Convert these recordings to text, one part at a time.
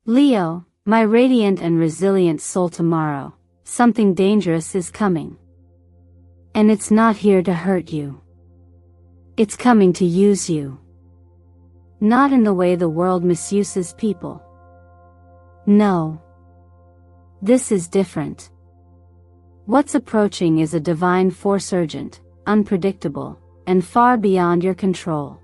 Leo, my radiant and resilient soul, tomorrow, something dangerous is coming. And it's not here to hurt you. It's coming to use you. Not in the way the world misuses people. No. This is different. What's approaching is a divine force, urgent, unpredictable, and far beyond your control.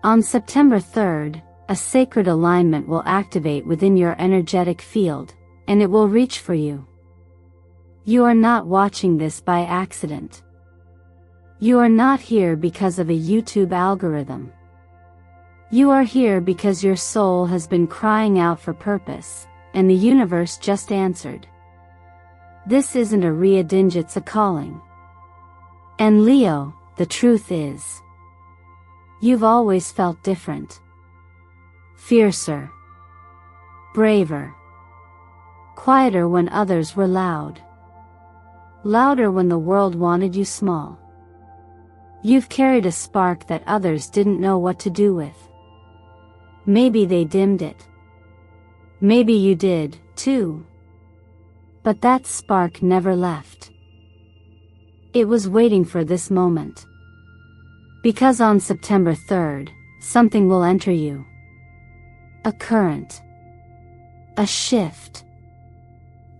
On September 3rd, a sacred alignment will activate within your energetic field, and it will reach for you. You are not watching this by accident. You are not here because of a YouTube algorithm. You are here because your soul has been crying out for purpose, and the universe just answered. This isn't a reading, it's a calling. And Leo, the truth is, you've always felt different. Fiercer. Braver. Quieter when others were loud. Louder when the world wanted you small. You've carried a spark that others didn't know what to do with. Maybe they dimmed it. Maybe you did, too. But that spark never left. It was waiting for this moment. Because on September 3rd, something will enter you. A current. A shift.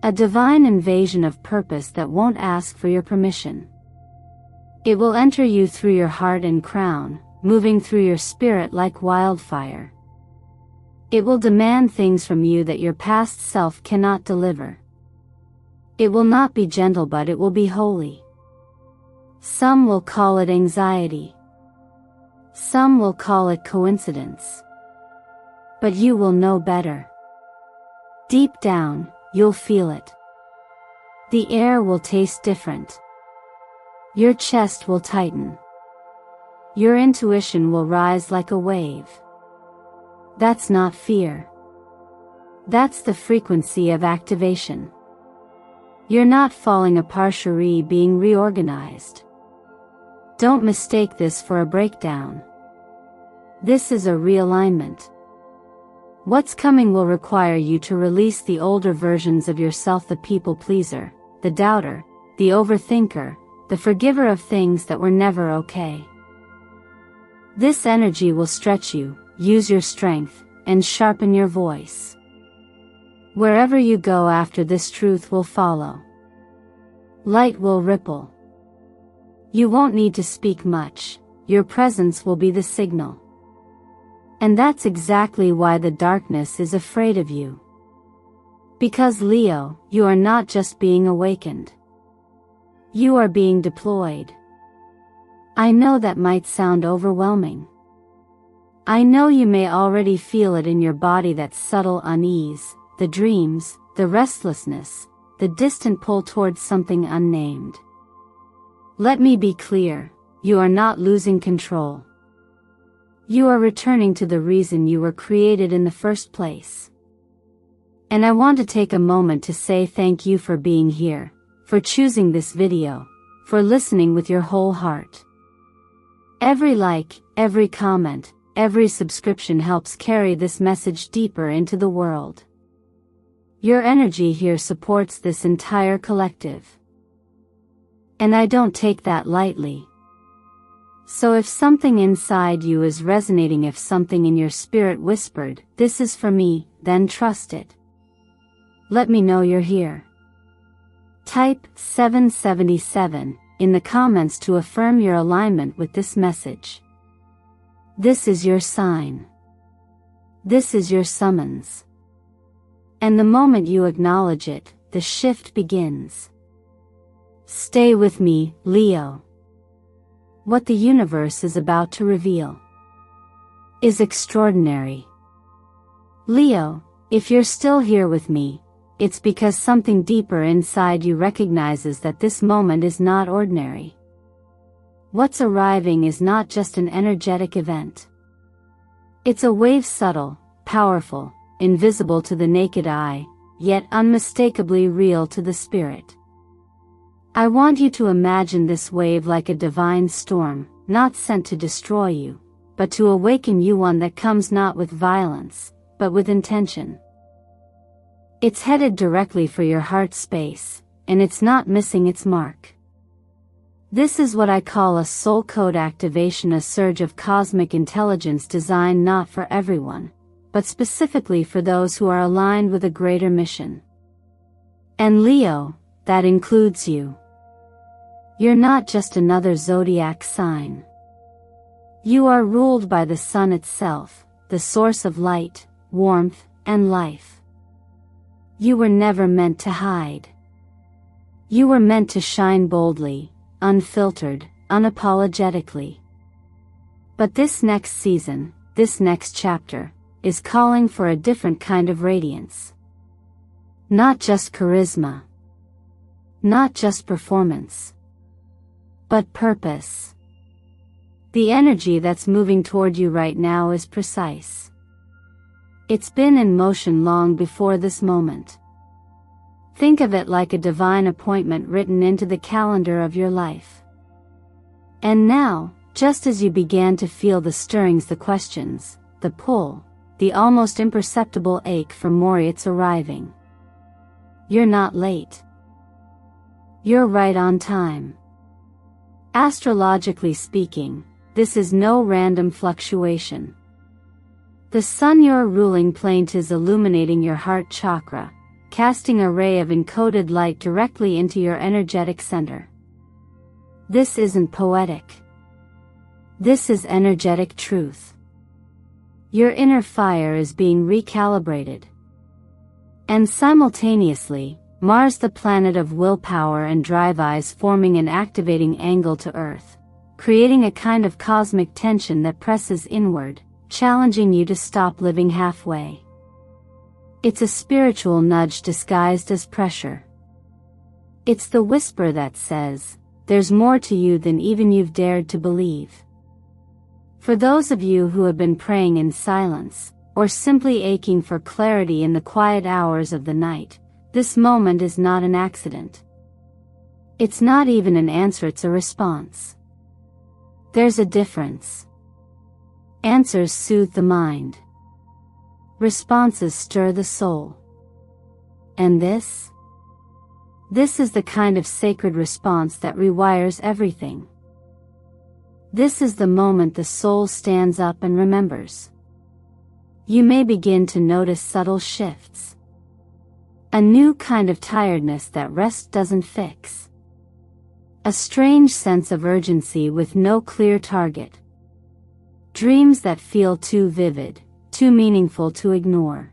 A divine invasion of purpose that won't ask for your permission. It will enter you through your heart and crown, moving through your spirit like wildfire. It will demand things from you that your past self cannot deliver. It will not be gentle, but it will be holy. Some will call it anxiety. Some will call it coincidence. But you will know better. Deep down, you'll feel it. The air will taste different. Your chest will tighten. Your intuition will rise like a wave. That's not fear. That's the frequency of activation. You're not falling apart, you're being reorganized. Don't mistake this for a breakdown. This is a realignment. What's coming will require you to release the older versions of yourself, the people pleaser, the doubter, the overthinker, the forgiver of things that were never okay. This energy will stretch you, use your strength, and sharpen your voice. Wherever you go after this, truth will follow. Light will ripple. You won't need to speak much, your presence will be the signal. And that's exactly why the darkness is afraid of you. Because Leo, you are not just being awakened. You are being deployed. I know that might sound overwhelming. I know you may already feel it in your body, that subtle unease, the dreams, the restlessness, the distant pull towards something unnamed. Let me be clear, you are not losing control. You are returning to the reason you were created in the first place. And I want to take a moment to say thank you for being here, for choosing this video, for listening with your whole heart. Every like, every comment, every subscription helps carry this message deeper into the world. Your energy here supports this entire collective. And I don't take that lightly. So if something inside you is resonating, if something in your spirit whispered, "This is for me," then trust it. Let me know you're here. Type 777 in the comments to affirm your alignment with this message. This is your sign. This is your summons. And the moment you acknowledge it, the shift begins. Stay with me, Leo. What the universe is about to reveal is extraordinary. Leo, if you're still here with me, it's because something deeper inside you recognizes that this moment is not ordinary. What's arriving is not just an energetic event. It's a wave, subtle, powerful, invisible to the naked eye, yet unmistakably real to the spirit. I want you to imagine this wave like a divine storm, not sent to destroy you, but to awaken you, one that comes not with violence, but with intention. It's headed directly for your heart space, and it's not missing its mark. This is what I call a soul code activation, a surge of cosmic intelligence designed not for everyone, but specifically for those who are aligned with a greater mission. And Leo, that includes you. You're not just another zodiac sign. You are ruled by the sun itself, the source of light, warmth, and life. You were never meant to hide. You were meant to shine boldly, unfiltered, unapologetically. But this next season, this next chapter, is calling for a different kind of radiance. Not just charisma. Not just performance. But purpose. The energy that's moving toward you right now is precise. It's been in motion long before this moment. Think of it like a divine appointment written into the calendar of your life. And now, just as you began to feel the stirrings, the questions, the pull, the almost imperceptible ache for more, it's arriving. You're not late. You're right on time. Astrologically speaking, this is no random fluctuation. The sun, your ruling planet, is illuminating your heart chakra, casting a ray of encoded light directly into your energetic center. This isn't poetic. This is energetic truth. Your inner fire is being recalibrated. And simultaneously, Mars, the planet of willpower and drive, is forming an activating angle to Earth, creating a kind of cosmic tension that presses inward, challenging you to stop living halfway. It's a spiritual nudge disguised as pressure. It's the whisper that says, there's more to you than even you've dared to believe. For those of you who have been praying in silence, or simply aching for clarity in the quiet hours of the night, this moment is not an accident. It's not even an answer, it's a response. There's a difference. Answers soothe the mind. Responses stir the soul. And this? This is the kind of sacred response that rewires everything. This is the moment the soul stands up and remembers. You may begin to notice subtle shifts. A new kind of tiredness that rest doesn't fix. A strange sense of urgency with no clear target. Dreams that feel too vivid, too meaningful to ignore.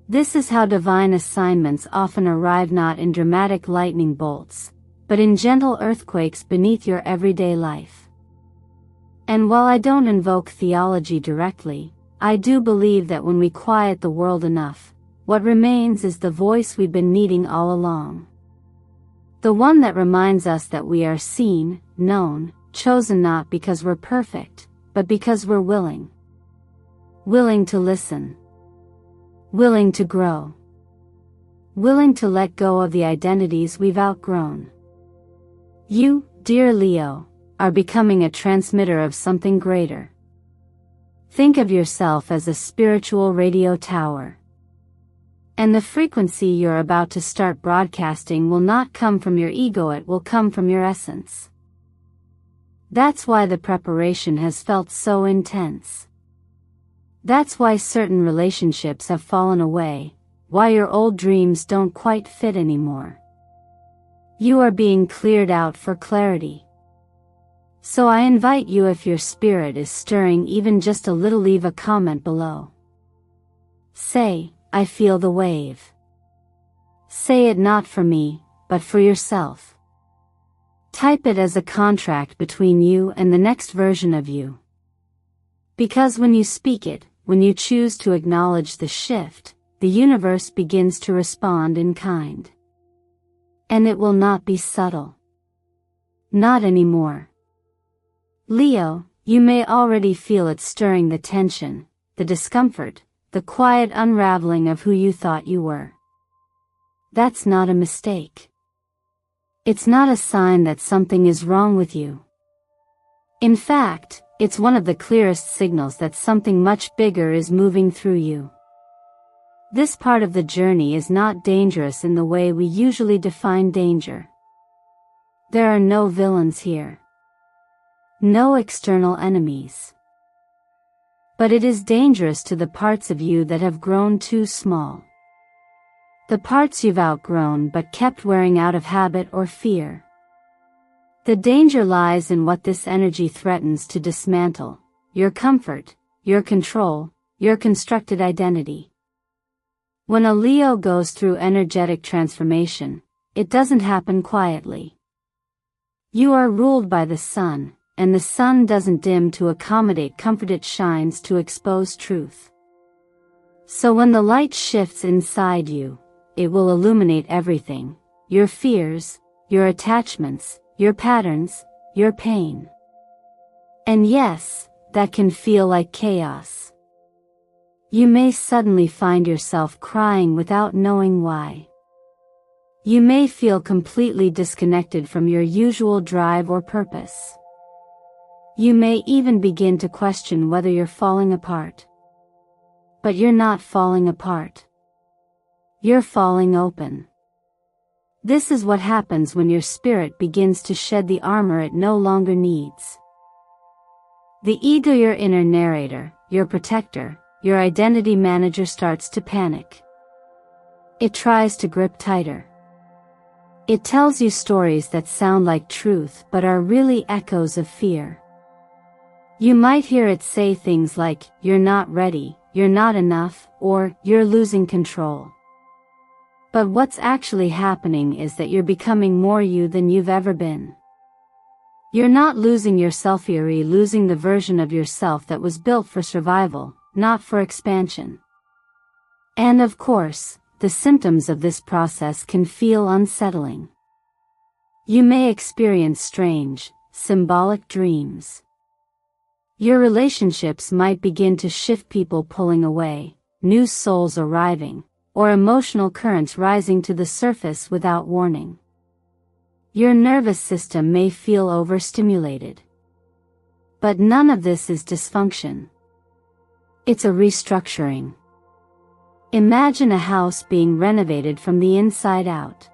This is how divine assignments often arrive, not in dramatic lightning bolts, but in gentle earthquakes beneath your everyday life. And while I don't invoke theology directly, I do believe that when we quiet the world enough, what remains is the voice we've been needing all along. The one that reminds us that we are seen, known, chosen, not because we're perfect, but because we're willing. Willing to listen. Willing to grow. Willing to let go of the identities we've outgrown. You, dear Leo, are becoming a transmitter of something greater. Think of yourself as a spiritual radio tower. And the frequency you're about to start broadcasting will not come from your ego, it will come from your essence. That's why the preparation has felt so intense. That's why certain relationships have fallen away, why your old dreams don't quite fit anymore. You are being cleared out for clarity. So I invite you, if your spirit is stirring even just a little, leave a comment below. Say, I feel the wave. Say it not for me, but for yourself. Type it as a contract between you and the next version of you. Because when you speak it, when you choose to acknowledge the shift, the universe begins to respond in kind. And it will not be subtle. Not anymore. Leo, you may already feel it stirring, the tension, the discomfort, the quiet unraveling of who you thought you were. That's not a mistake. It's not a sign that something is wrong with you. In fact, it's one of the clearest signals that something much bigger is moving through you. This part of the journey is not dangerous in the way we usually define danger. There are no villains here. No external enemies. But it is dangerous to the parts of you that have grown too small. The parts you've outgrown but kept wearing out of habit or fear. The danger lies in what this energy threatens to dismantle: your comfort, your control, your constructed identity. When a Leo goes through energetic transformation, it doesn't happen quietly. You are ruled by the sun, and the sun doesn't dim to accommodate comfort, it shines to expose truth. So when the light shifts inside you, it will illuminate everything: your fears, your attachments, your patterns, your pain. And yes, that can feel like chaos. You may suddenly find yourself crying without knowing why. You may feel completely disconnected from your usual drive or purpose. You may even begin to question whether you're falling apart. But you're not falling apart. You're falling open. This is what happens when your spirit begins to shed the armor it no longer needs. The ego, your inner narrator, your protector, your identity manager, starts to panic. It tries to grip tighter. It tells you stories that sound like truth but are really echoes of fear. You might hear it say things like, "You're not ready, you're not enough," or "You're losing control." But what's actually happening is that you're becoming more you than you've ever been. You're not losing yourself, you're losing the version of yourself that was built for survival, not for expansion. And of course, the symptoms of this process can feel unsettling. You may experience strange, symbolic dreams. Your relationships might begin to shift, people pulling away, new souls arriving, or emotional currents rising to the surface without warning. Your nervous system may feel overstimulated. But none of this is dysfunction. It's a restructuring. Imagine a house being renovated from the inside out.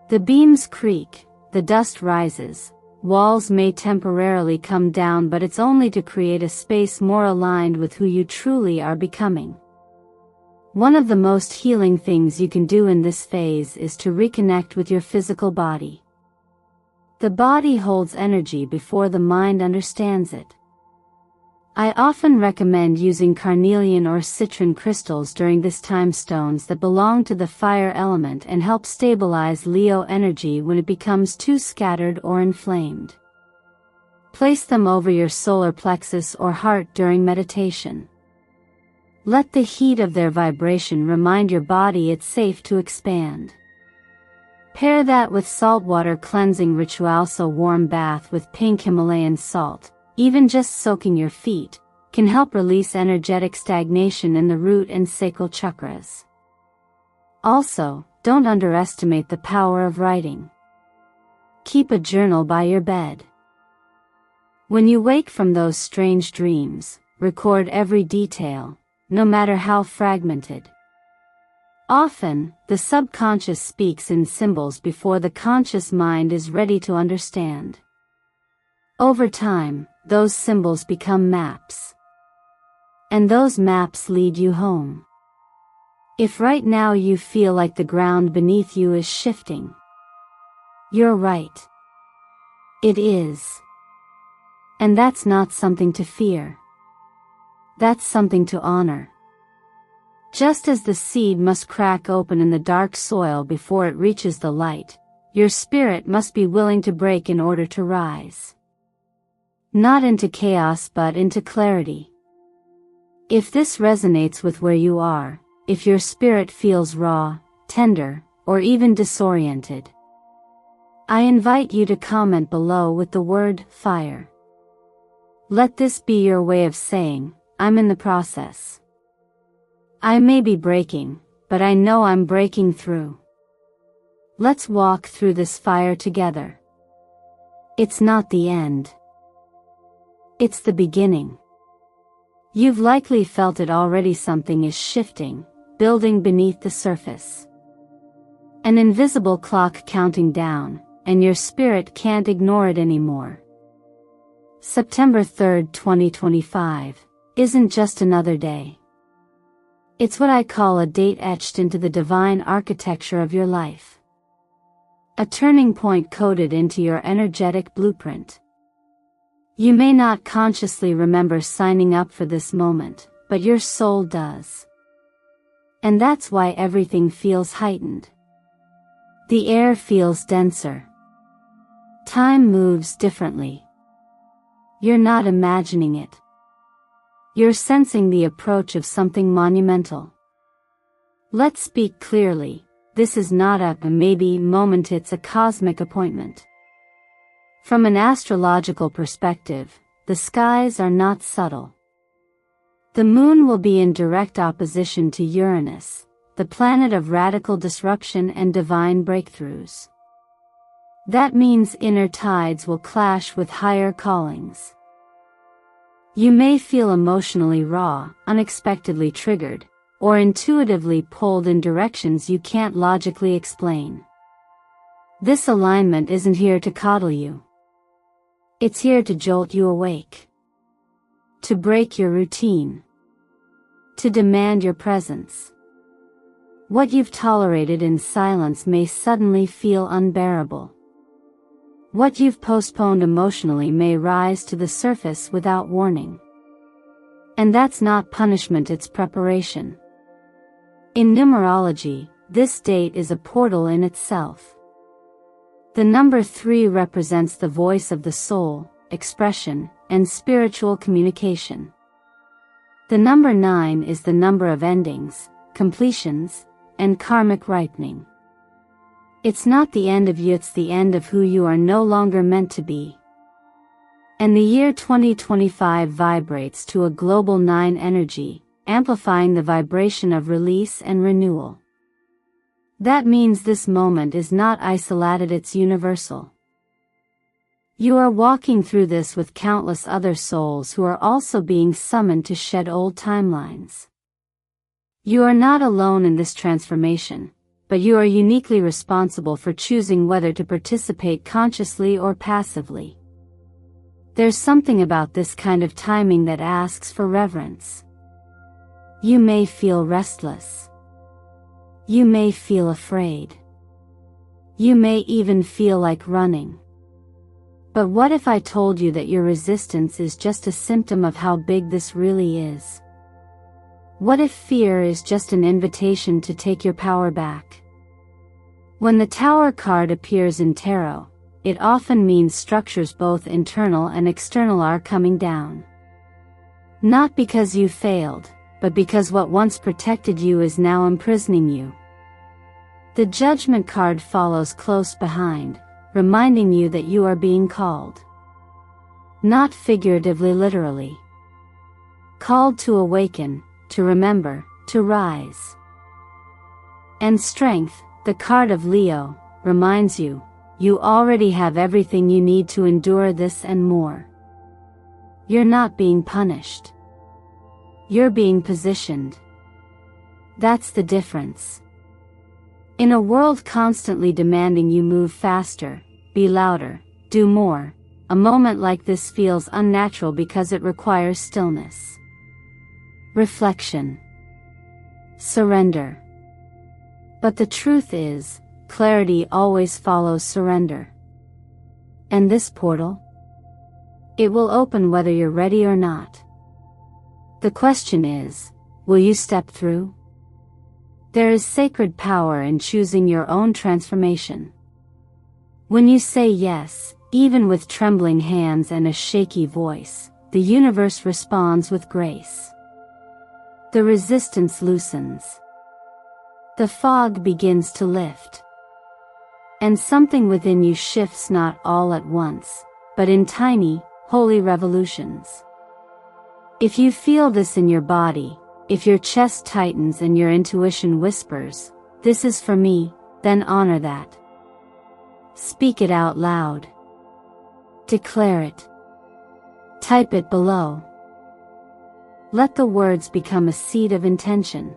The beams creak, the dust rises, walls may temporarily come down, but it's only to create a space more aligned with who you truly are becoming. One of the most healing things you can do in this phase is to reconnect with your physical body. The body holds energy before the mind understands it. I often recommend using carnelian or citron crystals during this time, stones that belong to the fire element and help stabilize Leo energy when it becomes too scattered or inflamed. Place them over your solar plexus or heart during meditation. Let the heat of their vibration remind your body it's safe to expand. Pair that with saltwater cleansing ritual, so warm bath with pink Himalayan salt, even just soaking your feet, can help release energetic stagnation in the root and sacral chakras. Also, don't underestimate the power of writing. Keep a journal by your bed. When you wake from those strange dreams, record every detail, no matter how fragmented. Often, the subconscious speaks in symbols before the conscious mind is ready to understand. Over time, those symbols become maps. And those maps lead you home. If right now you feel like the ground beneath you is shifting, you're right. It is. And that's not something to fear. That's something to honor. Just as the seed must crack open in the dark soil before it reaches the light, your spirit must be willing to break in order to rise. Not into chaos but into clarity. If this resonates with where you are, if your spirit feels raw, tender, or even disoriented, I invite you to comment below with the word fire. Let this be your way of saying, I'm in the process. I may be breaking, but I know I'm breaking through. Let's walk through this fire together. It's not the end. It's the beginning. You've likely felt it already. Something is shifting, building beneath the surface. An invisible clock counting down, and your spirit can't ignore it anymore. September 3rd, 2025, isn't just another day. It's what I call a date etched into the divine architecture of your life. A turning point coded into your energetic blueprint. You may not consciously remember signing up for this moment, but your soul does. And that's why everything feels heightened. The air feels denser. Time moves differently. You're not imagining it. You're sensing the approach of something monumental. Let's speak clearly, this is not a maybe moment, it's a cosmic appointment. From an astrological perspective, the skies are not subtle. The moon will be in direct opposition to Uranus, the planet of radical disruption and divine breakthroughs. That means inner tides will clash with higher callings. You may feel emotionally raw, unexpectedly triggered, or intuitively pulled in directions you can't logically explain. This alignment isn't here to coddle you. It's here to jolt you awake. To break your routine. To demand your presence. What you've tolerated in silence may suddenly feel unbearable. What you've postponed emotionally may rise to the surface without warning. And that's not punishment, it's preparation. In numerology, this date is a portal in itself. The number 3 represents the voice of the soul, expression, and spiritual communication. The number 9 is the number of endings, completions, and karmic ripening. It's not the end of you, it's the end of who you are no longer meant to be. And the year 2025 vibrates to a global 9 energy, amplifying the vibration of release and renewal. That means this moment is not isolated, it's universal. You are walking through this with countless other souls who are also being summoned to shed old timelines. You are not alone in this transformation, but you are uniquely responsible for choosing whether to participate consciously or passively. There's something about this kind of timing that asks for reverence. You may feel restless. You may feel afraid. You may even feel like running. But what if I told you that your resistance is just a symptom of how big this really is? What if fear is just an invitation to take your power back? When the Tower card appears in tarot, it often means structures both internal and external are coming down. Not because you failed, but because what once protected you is now imprisoning you. The Judgment card follows close behind, reminding you that you are being called. Not figuratively, literally. Called to awaken, to remember, to rise. And Strength, the card of Leo, reminds you, you already have everything you need to endure this and more. You're not being punished. You're being positioned. That's the difference. In a world constantly demanding you move faster, be louder, do more, a moment like this feels unnatural because it requires stillness. Reflection. Surrender. But the truth is, clarity always follows surrender. And this portal? It will open whether you're ready or not. The question is, will you step through? There is sacred power in choosing your own transformation. When you say yes, even with trembling hands and a shaky voice, the universe responds with grace. The resistance loosens. The fog begins to lift. And something within you shifts, not all at once, but in tiny, holy revolutions. If you feel this in your body, if your chest tightens and your intuition whispers, "This is for me," then honor that. Speak it out loud. Declare it. Type it below. Let the words become a seed of intention.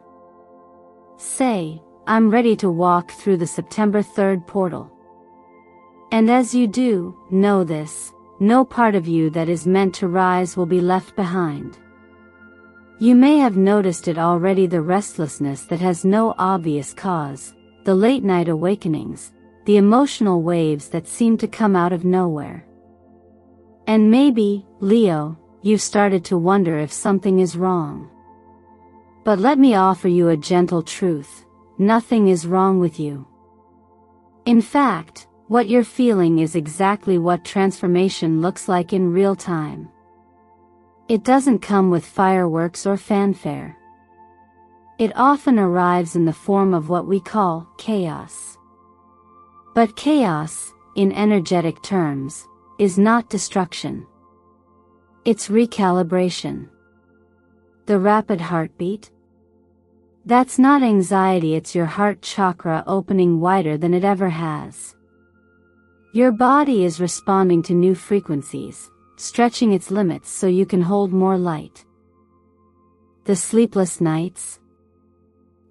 Say, I'm ready to walk through the September 3rd portal. And as you do, know this, no part of you that is meant to rise will be left behind. You may have noticed it already, the restlessness that has no obvious cause, the late-night awakenings, the emotional waves that seem to come out of nowhere. And maybe, Leo, you've started to wonder if something is wrong. But let me offer you a gentle truth: nothing is wrong with you. In fact, what you're feeling is exactly what transformation looks like in real time. It doesn't come with fireworks or fanfare. It often arrives in the form of what we call chaos. But chaos, in energetic terms, is not destruction. It's recalibration. The rapid heartbeat? That's not anxiety, it's your heart chakra opening wider than it ever has. Your body is responding to new frequencies, stretching its limits so you can hold more light. The sleepless nights?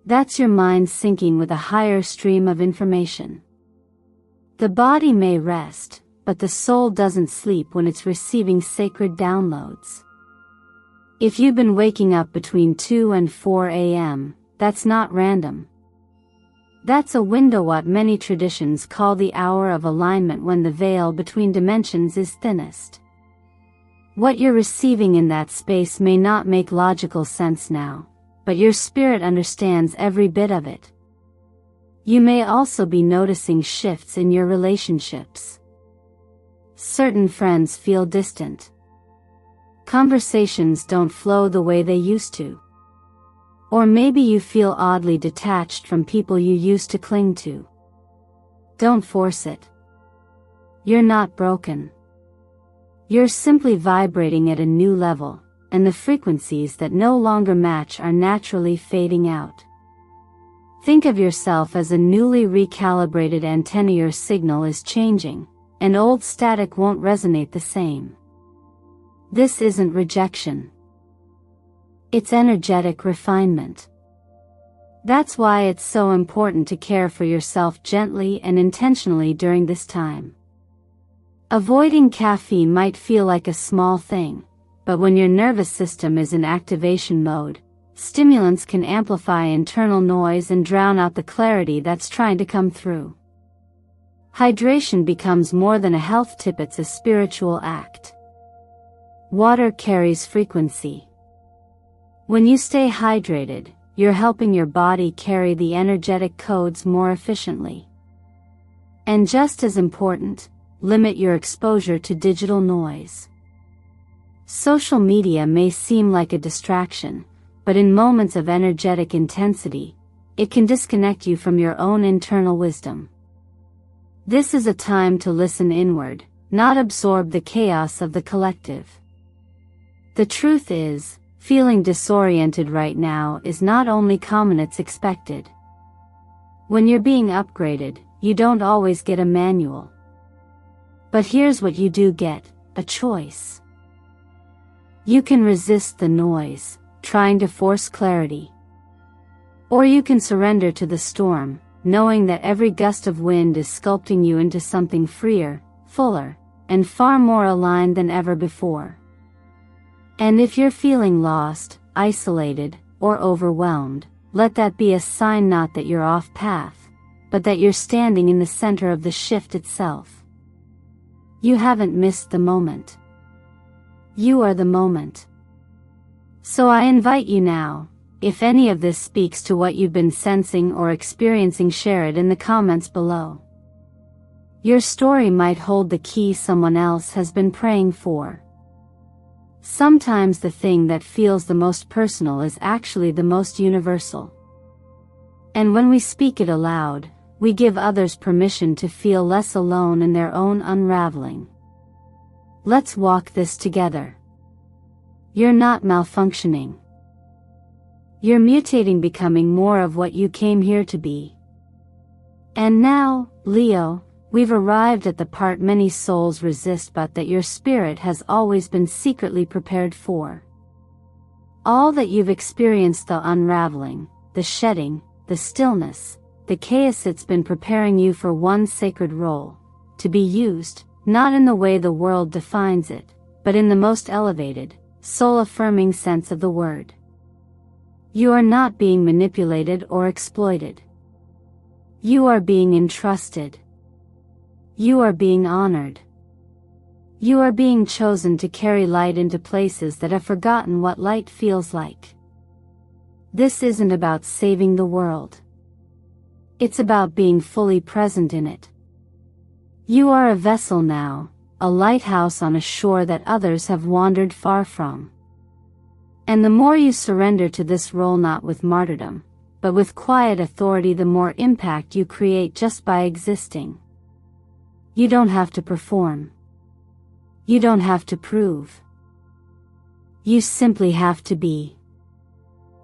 That's your mind syncing with a higher stream of information. The body may rest, but the soul doesn't sleep when it's receiving sacred downloads. If you've been waking up between 2 and 4 a.m., that's not random. That's a window what many traditions call the hour of alignment, when the veil between dimensions is thinnest. What you're receiving in that space may not make logical sense now, but your spirit understands every bit of it. You may also be noticing shifts in your relationships. Certain friends feel distant. Conversations don't flow the way they used to. Or maybe you feel oddly detached from people you used to cling to. Don't force it. You're not broken. You're simply vibrating at a new level, and the frequencies that no longer match are naturally fading out. Think of yourself as a newly recalibrated antenna. Your signal is changing, and old static won't resonate the same. This isn't rejection. It's energetic refinement. That's why it's so important to care for yourself gently and intentionally during this time. Avoiding caffeine might feel like a small thing, but when your nervous system is in activation mode, stimulants can amplify internal noise and drown out the clarity that's trying to come through. Hydration becomes more than a health tip, it's a spiritual act. Water carries frequency. When you stay hydrated, you're helping your body carry the energetic codes more efficiently. And just as important, limit your exposure to digital noise. Social media may seem like a distraction, but in moments of energetic intensity, it can disconnect you from your own internal wisdom. This is a time to listen inward, not absorb the chaos of the collective. The truth is, feeling disoriented right now is not only common, it's expected. When you're being upgraded, you don't always get a manual. But here's what you do get: a choice. You can resist the noise, trying to force clarity. Or you can surrender to the storm, knowing that every gust of wind is sculpting you into something freer, fuller, and far more aligned than ever before. And if you're feeling lost, isolated, or overwhelmed, let that be a sign not that you're off path, but that you're standing in the center of the shift itself. You haven't missed the moment. You are the moment. So I invite you now, if any of this speaks to what you've been sensing or experiencing, share it in the comments below. Your story might hold the key someone else has been praying for. Sometimes the thing that feels the most personal is actually the most universal. And when we speak it aloud, we give others permission to feel less alone in their own unraveling. Let's walk this together. You're not malfunctioning. You're mutating, becoming more of what you came here to be. And now, Leo, we've arrived at the part many souls resist, but that your spirit has always been secretly prepared for. All that you've experienced, the unraveling, the shedding, the stillness, the chaos. It's been preparing you for one sacred role, to be used, not in the way the world defines it, but in the most elevated, soul-affirming sense of the word. You are not being manipulated or exploited. You are being entrusted. You are being honored. You are being chosen to carry light into places that have forgotten what light feels like. This isn't about saving the world. It's about being fully present in it. You are a vessel now, a lighthouse on a shore that others have wandered far from. And the more you surrender to this role, not with martyrdom, but with quiet authority, the more impact you create just by existing. You don't have to perform. You don't have to prove. You simply have to be.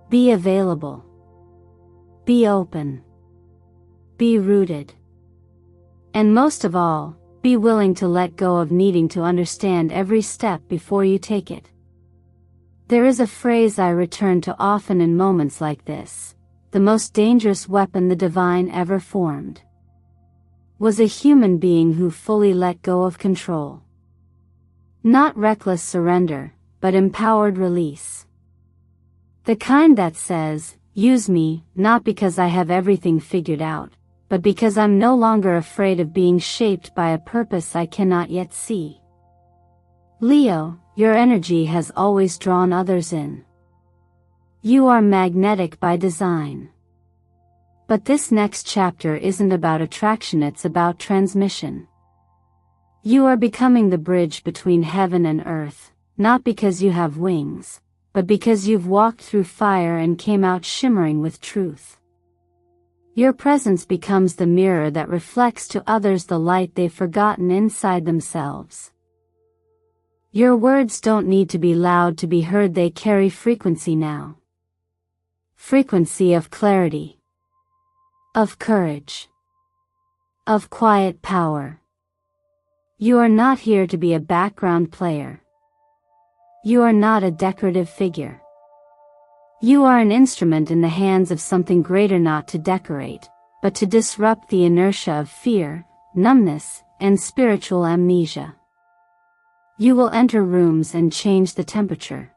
Be available. Be open. Be rooted. And most of all, be willing to let go of needing to understand every step before you take it. There is a phrase I return to often in moments like this: the most dangerous weapon the divine ever formed was a human being who fully let go of control. Not reckless surrender, but empowered release. The kind that says, use me, not because I have everything figured out, but because I'm no longer afraid of being shaped by a purpose I cannot yet see. Leo, your energy has always drawn others in. You are magnetic by design. But this next chapter isn't about attraction, it's about transmission. You are becoming the bridge between heaven and earth, not because you have wings, but because you've walked through fire and came out shimmering with truth. Your presence becomes the mirror that reflects to others the light they've forgotten inside themselves. Your words don't need to be loud to be heard, they carry frequency now. Frequency of clarity. Of courage. Of quiet power. You are not here to be a background player. You are not a decorative figure. You are an instrument in the hands of something greater, not to decorate, but to disrupt the inertia of fear, numbness, and spiritual amnesia. You will enter rooms and change the temperature.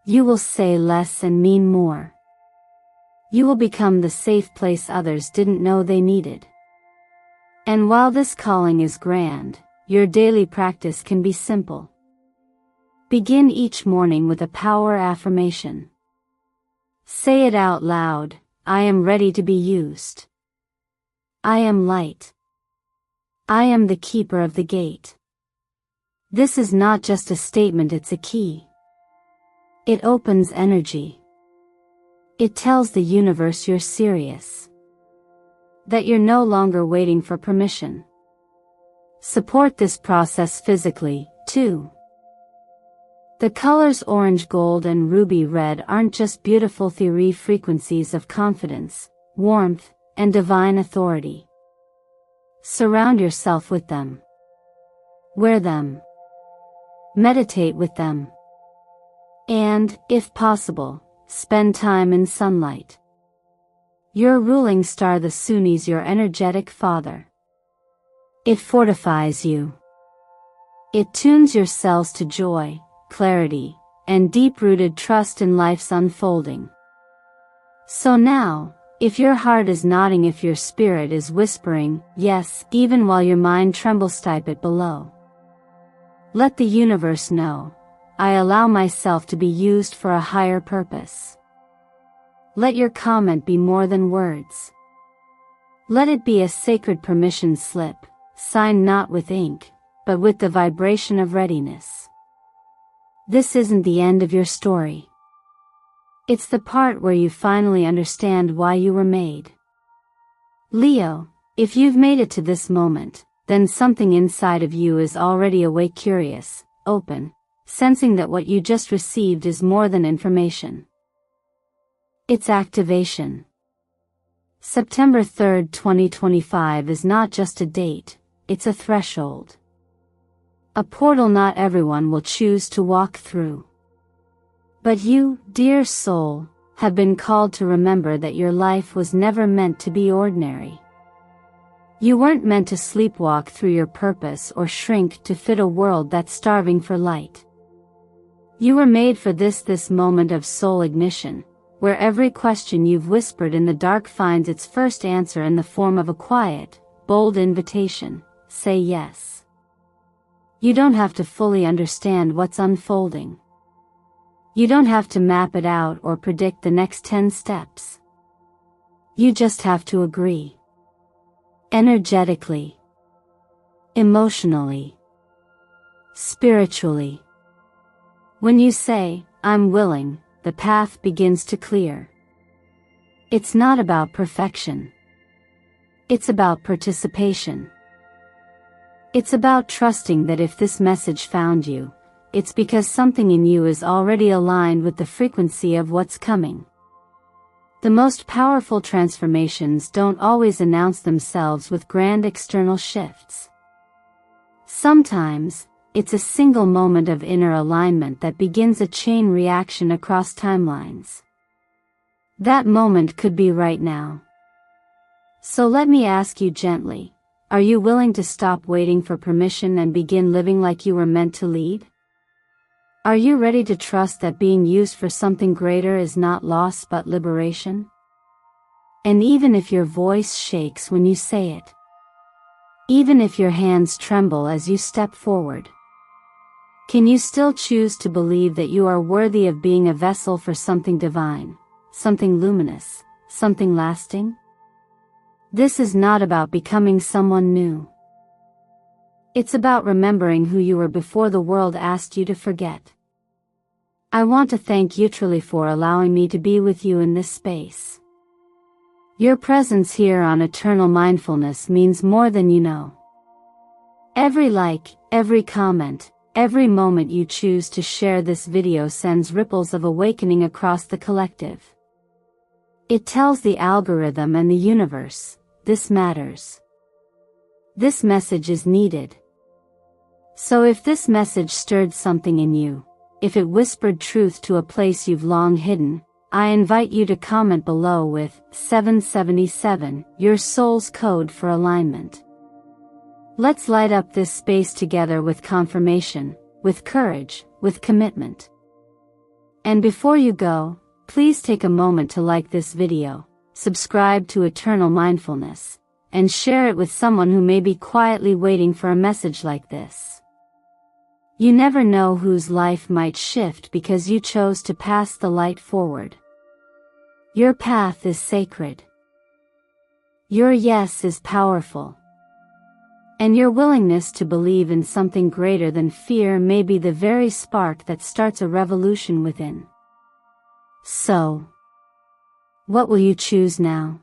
You will say less and mean more. You will become the safe place others didn't know they needed. And while this calling is grand, your daily practice can be simple. Begin each morning with a power affirmation. Say it out loud: I am ready to be used. I am light. I am the keeper of the gate. This is not just a statement, it's a key. It opens energy. It tells the universe you're serious. That you're no longer waiting for permission. Support this process physically, too. The colors orange, gold, and ruby red aren't just beautiful theory frequencies of confidence, warmth, and divine authority. Surround yourself with them. Wear them. Meditate with them. And, if possible, spend time in sunlight. Your ruling star, the sun, is your energetic father. It fortifies you. It tunes your cells to joy, clarity, and deep-rooted trust in life's unfolding. So now, if your heart is nodding, if your spirit is whispering, yes, even while your mind trembles, type it below. Let the universe know, I allow myself to be used for a higher purpose. Let your comment be more than words. Let it be a sacred permission slip, signed not with ink, but with the vibration of readiness. This isn't the end of your story. It's the part where you finally understand why you were made. Leo, if you've made it to this moment, then something inside of you is already awake, curious, open, sensing that what you just received is more than information. It's activation. September 3rd, 2025 is not just a date, it's a threshold. A portal not everyone will choose to walk through. But you, dear soul, have been called to remember that your life was never meant to be ordinary. You weren't meant to sleepwalk through your purpose or shrink to fit a world that's starving for light. You were made for this moment of soul ignition, where every question you've whispered in the dark finds its first answer in the form of a quiet, bold invitation: say yes. You don't have to fully understand what's unfolding. You don't have to map it out or predict the next 10 steps. You just have to agree. Energetically, emotionally, spiritually. When you say, "I'm willing," the path begins to clear. It's not about perfection. It's about participation. It's about trusting that if this message found you, it's because something in you is already aligned with the frequency of what's coming. The most powerful transformations don't always announce themselves with grand external shifts. Sometimes, it's a single moment of inner alignment that begins a chain reaction across timelines. That moment could be right now. So let me ask you gently, are you willing to stop waiting for permission and begin living like you were meant to lead? Are you ready to trust that being used for something greater is not loss but liberation? And even if your voice shakes when you say it, even if your hands tremble as you step forward, can you still choose to believe that you are worthy of being a vessel for something divine, something luminous, something lasting? This is not about becoming someone new. It's about remembering who you were before the world asked you to forget. I want to thank you truly for allowing me to be with you in this space. Your presence here on Eternal Mindfulness means more than you know. Every like, every comment, every moment you choose to share this video sends ripples of awakening across the collective. It tells the algorithm and the universe, this matters. This message is needed. So if this message stirred something in you, if it whispered truth to a place you've long hidden, I invite you to comment below with 777, your soul's code for alignment. Let's light up this space together with confirmation, with courage, with commitment. And before you go, please take a moment to like this video, subscribe to Eternal Mindfulness, and share it with someone who may be quietly waiting for a message like this. You never know whose life might shift because you chose to pass the light forward. Your path is sacred. Your yes is powerful. And your willingness to believe in something greater than fear may be the very spark that starts a revolution within. So, what will you choose now?